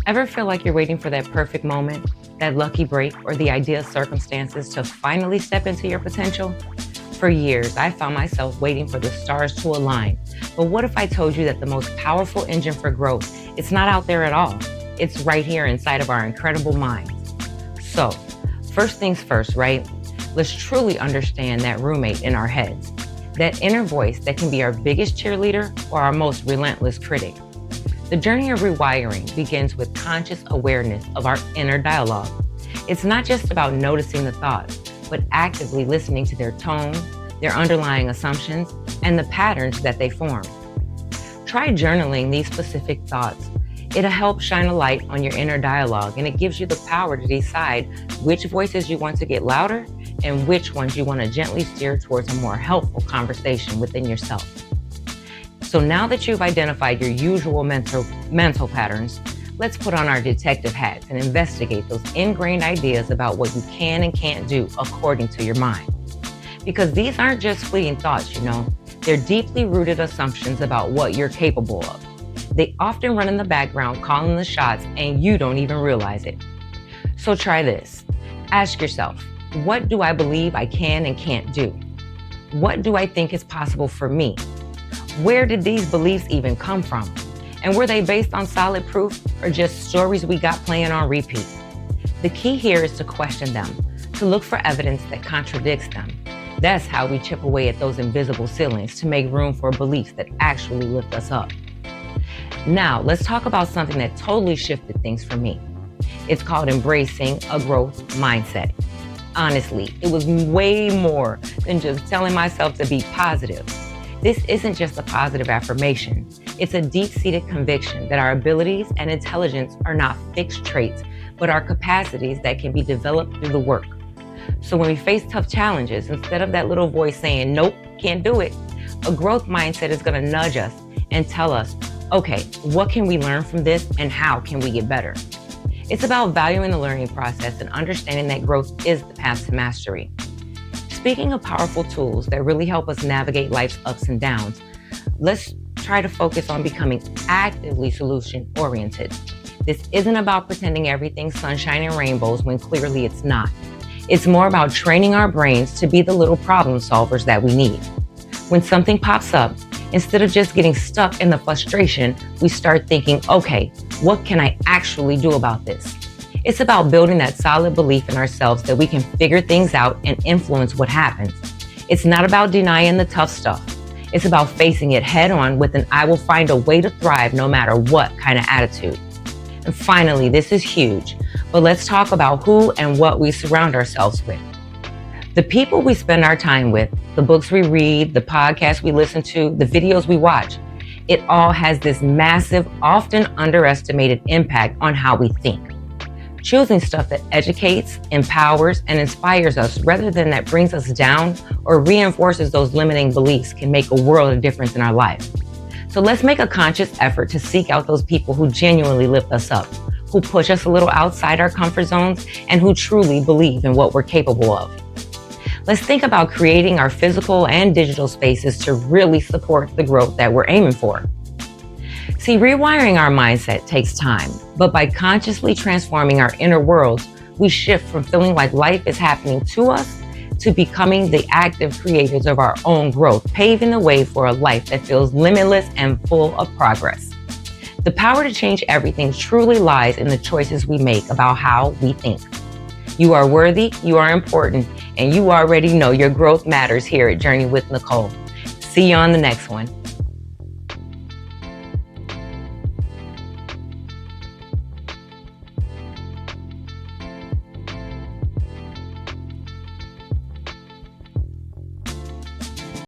Ever feel like you're waiting for that perfect moment, that lucky break, or the ideal circumstances to finally step into your potential? For years, I found myself waiting for the stars to align. But what if I told you that the most powerful engine for growth, it's not out there at all. It's right here inside of our incredible minds. So, first things first, right? Let's truly understand that roommate in our heads, that inner voice that can be our biggest cheerleader or our most relentless critic. The journey of rewiring begins with conscious awareness of our inner dialogue. It's not just about noticing the thoughts, but actively listening to their tone, their underlying assumptions, and the patterns that they form. Try journaling these specific thoughts. It'll help shine a light on your inner dialogue, and it gives you the power to decide which voices you want to get louder and which ones you want to gently steer towards a more helpful conversation within yourself. So now that you've identified your usual mental patterns, let's put on our detective hats and investigate those ingrained ideas about what you can and can't do according to your mind. Because these aren't just fleeting thoughts, they're deeply rooted assumptions about what you're capable of. They often run in the background, calling the shots, and you don't even realize it. So try this. Ask yourself, what do I believe I can and can't do? What do I think is possible for me? Where did these beliefs even come from? And were they based on solid proof or just stories we got playing on repeat? The key here is to question them, to look for evidence that contradicts them. That's how we chip away at those invisible ceilings to make room for beliefs that actually lift us up. Now, let's talk about something that totally shifted things for me. It's called embracing a growth mindset. Honestly, it was way more than just telling myself to be positive. This isn't just a positive affirmation. It's a deep-seated conviction that our abilities and intelligence are not fixed traits, but are capacities that can be developed through the work. So when we face tough challenges, instead of that little voice saying, nope, can't do it, a growth mindset is going to nudge us and tell us, okay, what can we learn from this and how can we get better? It's about valuing the learning process and understanding that growth is the path to mastery. Speaking of powerful tools that really help us navigate life's ups and downs, let's try to focus on becoming actively solution-oriented. This isn't about pretending everything's sunshine and rainbows when clearly it's not. It's more about training our brains to be the little problem solvers that we need. When something pops up, instead of just getting stuck in the frustration, we start thinking, okay, what can I actually do about this? It's about building that solid belief in ourselves that we can figure things out and influence what happens. It's not about denying the tough stuff. It's about facing it head on with an I will find a way to thrive no matter what kind of attitude. And finally, this is huge, but let's talk about who and what we surround ourselves with. The people we spend our time with, the books we read, the podcasts we listen to, the videos we watch, it all has this massive, often underestimated impact on how we think. Choosing stuff that educates, empowers, and inspires us rather than that brings us down or reinforces those limiting beliefs can make a world of difference in our life. So let's make a conscious effort to seek out those people who genuinely lift us up, who push us a little outside our comfort zones, and who truly believe in what we're capable of. Let's think about creating our physical and digital spaces to really support the growth that we're aiming for. See, rewiring our mindset takes time, but by consciously transforming our inner worlds, we shift from feeling like life is happening to us to becoming the active creators of our own growth, paving the way for a life that feels limitless and full of progress. The power to change everything truly lies in the choices we make about how we think. You are worthy, you are important, and you already know your growth matters here at Journey with Nikole. See you on the next one.